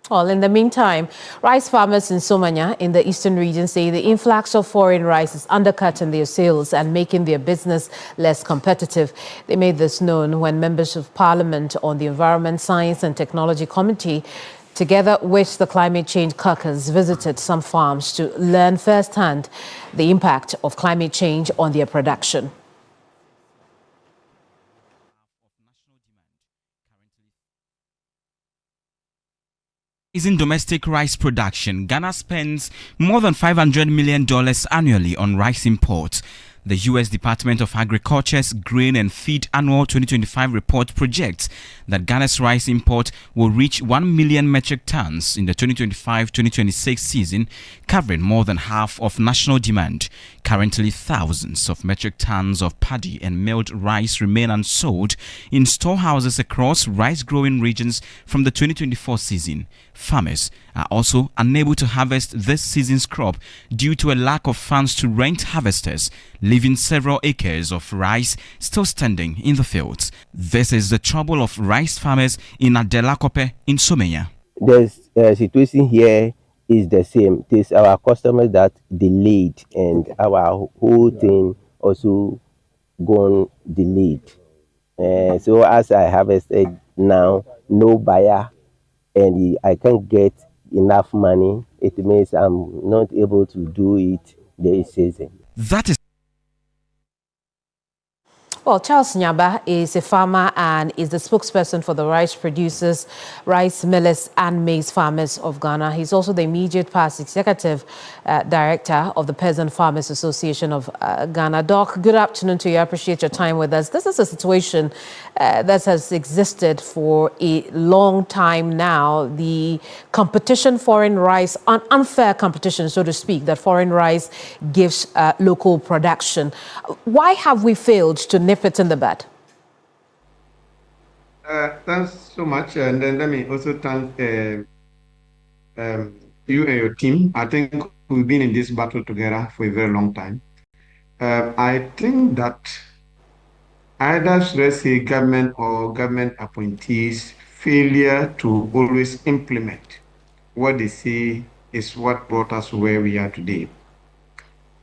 Well, in the meantime, rice farmers in Somanya in the eastern region say the influx of foreign rice is undercutting their sales and making their business less competitive. They made this known when members of Parliament on the Environment, Science and Technology Committee, together with the Climate Change caucus, visited some farms to learn firsthand the impact of climate change on their production. In domestic rice production, Ghana spends more than $500 million annually on rice imports. The U.S. Department of Agriculture's Grain and Feed Annual 2025 report projects that Ghana's rice import will reach 1 million metric tons in the 2025-2026 season, covering more than half of national demand. Currently, thousands of metric tons of paddy and milled rice remain unsold in storehouses across rice-growing regions from the 2024 season. Farmers are also unable to harvest this season's crop due to a lack of funds to rent harvesters, leaving several acres of rice still standing in the fields. This is the trouble of rice farmers in Adelakope in Somanya. The situation here is the same. It is our customers that delayed, and our whole thing also gone delayed. So as I harvested now, no buyer, and I can't get enough money. It means I'm not able to do it this season. That is. Well, Charles Nyaba is a farmer and is the spokesperson for the rice producers, rice millers and maize farmers of Ghana. He's also the immediate past executive director of the Peasant Farmers Association of Ghana. Doc, good afternoon to you. I appreciate your time with us. This is a situation that has existed for a long time now. The competition, foreign rice, unfair competition, so to speak, that foreign rice gives local production. Why have we failed to nip it in the bud? Thanks so much. And then let me also thank you and your team. I think we've been in this battle together for a very long time. I think that either should I say government or government appointees' failure to always implement what they say is what brought us where we are today.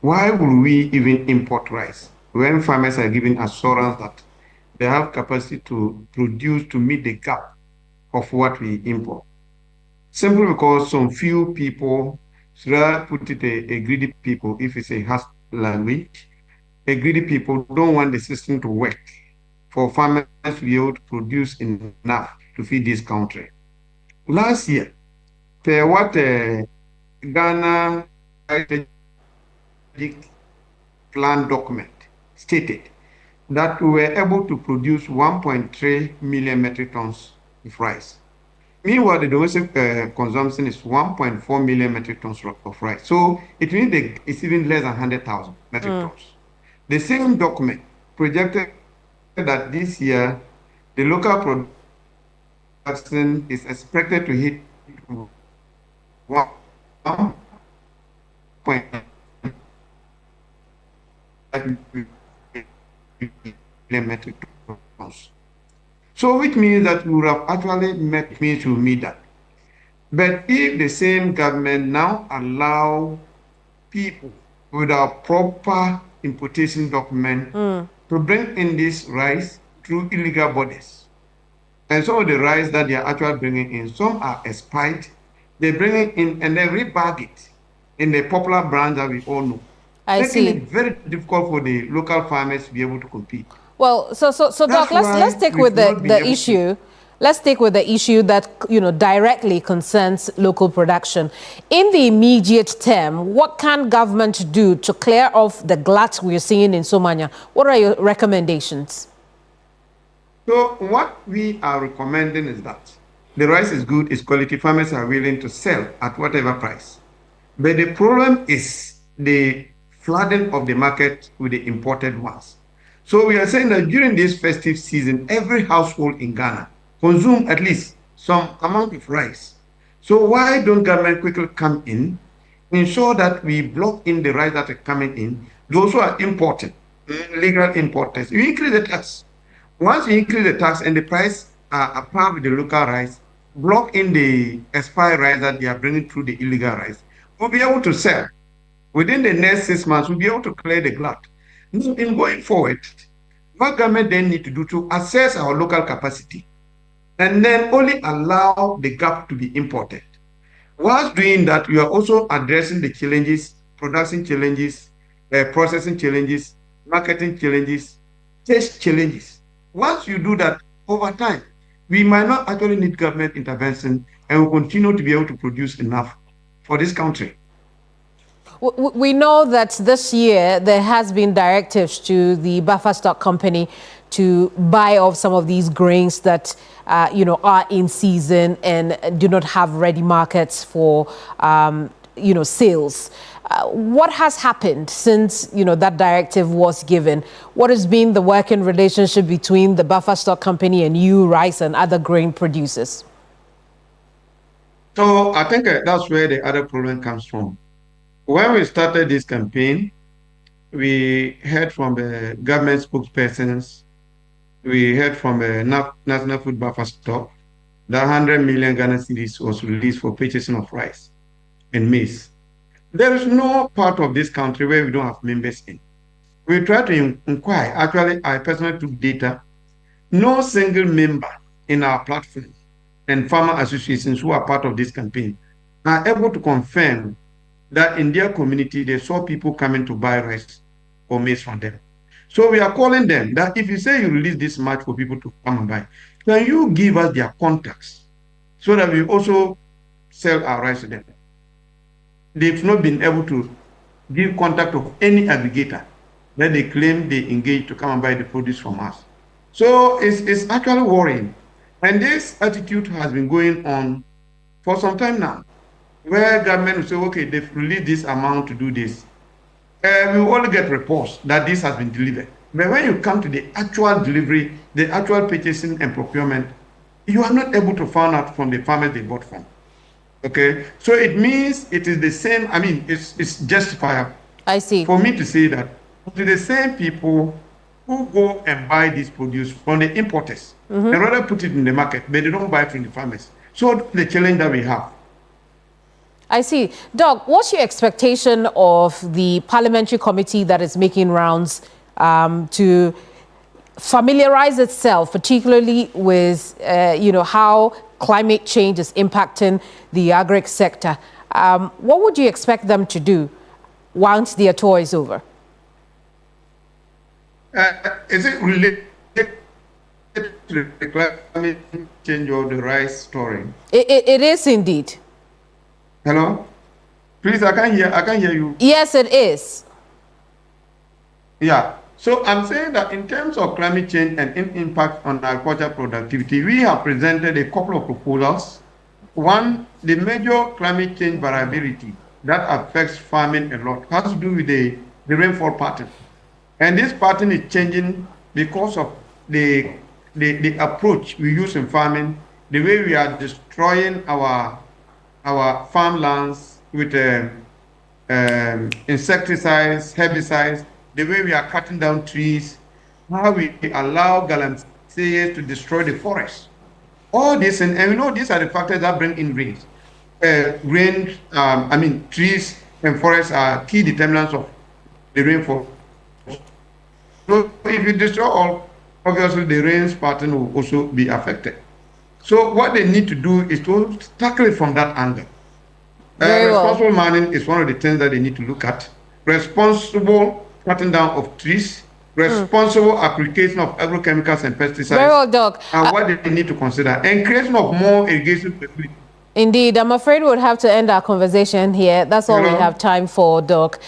Why would we even import rice when farmers are given assurance that they have capacity to produce to meet the gap of what we import? Simply because some few people, should I put it a greedy people, if it's a harsh language, a greedy people don't want the system to work for farmers to be able to produce enough to feed this country. Last year, what Ghana plan document stated that we were able to produce 1.3 million metric tons of rice. Meanwhile, the domestic consumption is 1.4 million metric tons of rice. So it means it's even less than 100,000 metric tons. The same document projected that this year, the local production is expected to hit 1.5 million metric tons. So which means that we would have actually met me to meet that. But if the same government now allow people without proper importation document to bring in this rice through illegal borders, and some of the rice that they are actually bringing in, some are expired, they bring it in and they rebag it in the popular brands that we all know, making it very difficult for the local farmers to be able to compete. Well, so Doc, let's take with the issue. Let's take with the issue that directly concerns local production. In the immediate term, what can government do to clear off the glut we're seeing in Somanya? What are your recommendations? So what we are recommending is that the rice is good, it's quality. Farmers are willing to sell at whatever price. But the problem is the flooding of the market with the imported ones. So we are saying that during this festive season, every household in Ghana consume at least some amount of rice. So why don't government quickly come in, ensure that we block in the rice that are coming in, those who are importing, legal importers, you increase the tax. Once you increase the tax and the price are apart with the local rice, block in the expired rice that they are bringing through the illegal rice, we'll be able to sell. Within the next 6 months, we'll be able to clear the glut. Now, in going forward, what government then need to do to assess our local capacity and then only allow the gap to be imported. Whilst doing that, we are also addressing the challenges, production challenges, processing challenges, marketing challenges, taste challenges. Once you do that over time, we might not actually need government intervention and will continue to be able to produce enough for this country. We know that this year there has been directives to the buffer stock company to buy off some of these grains that are in season and do not have ready markets for sales. What has happened since that directive was given? What has been the working relationship between the buffer stock company and you, rice and other grain producers? So I think that's where the other problem comes from. When we started this campaign, we heard from the government spokespersons, we heard from the National Food Buffer Stock that 100 million Ghana cedis was released for purchasing of rice and maize. There is no part of this country where we don't have members in. We try to inquire. Actually, I personally took data. No single member in our platform and farmer associations who are part of this campaign are able to confirm that in their community, they saw people coming to buy rice or maize from them. So we are calling them that if you say you release this much for people to come and buy, can you give us their contacts so that we also sell our rice to them? They've not been able to give contact of any aggregator that they claim they engage to come and buy the produce from us. So it's actually worrying. And this attitude has been going on for some time now, where government will say, okay, they've released this amount to do this. We will only get reports that this has been delivered. But when you come to the actual delivery, the actual purchasing and procurement, you are not able to find out from the farmers they bought from. Okay, so it means it is the same. I mean, it's justifiable. I see. For me to say that it is the same people who go and buy this produce from the importers and rather put it in the market, but they don't buy it from the farmers. So the challenge that we have. I see. Doug, what's your expectation of the parliamentary committee that is making rounds to familiarize itself, particularly with, how climate change is impacting the agri sector? What would you expect them to do once their tour is over? Is it related to the climate change or the rice story? It is indeed. Hello? Please, I can't hear you. Yes, it is. Yeah. So I'm saying that in terms of climate change and impact on agricultural productivity, we have presented a couple of proposals. One, the major climate change variability that affects farming a lot has to do with the rainfall pattern. And this pattern is changing because of the approach we use in farming, the way we are destroying our farmlands with insecticides, herbicides, the way we are cutting down trees, how we allow galaxias to destroy the forest. All this, and we know these are the factors that bring in rains. Trees and forests are key determinants of the rainfall. So if you destroy all, obviously the rains pattern will also be affected. So what they need to do is to tackle it from that angle. Responsible mining is one of the things that they need to look at. Responsible cutting down of trees, responsible application of agrochemicals and pesticides. Very well, Doc. And what they need to consider, and creation of more irrigation facilities. Indeed, I'm afraid we'll have to end our conversation here. That's all we have time for, Doc.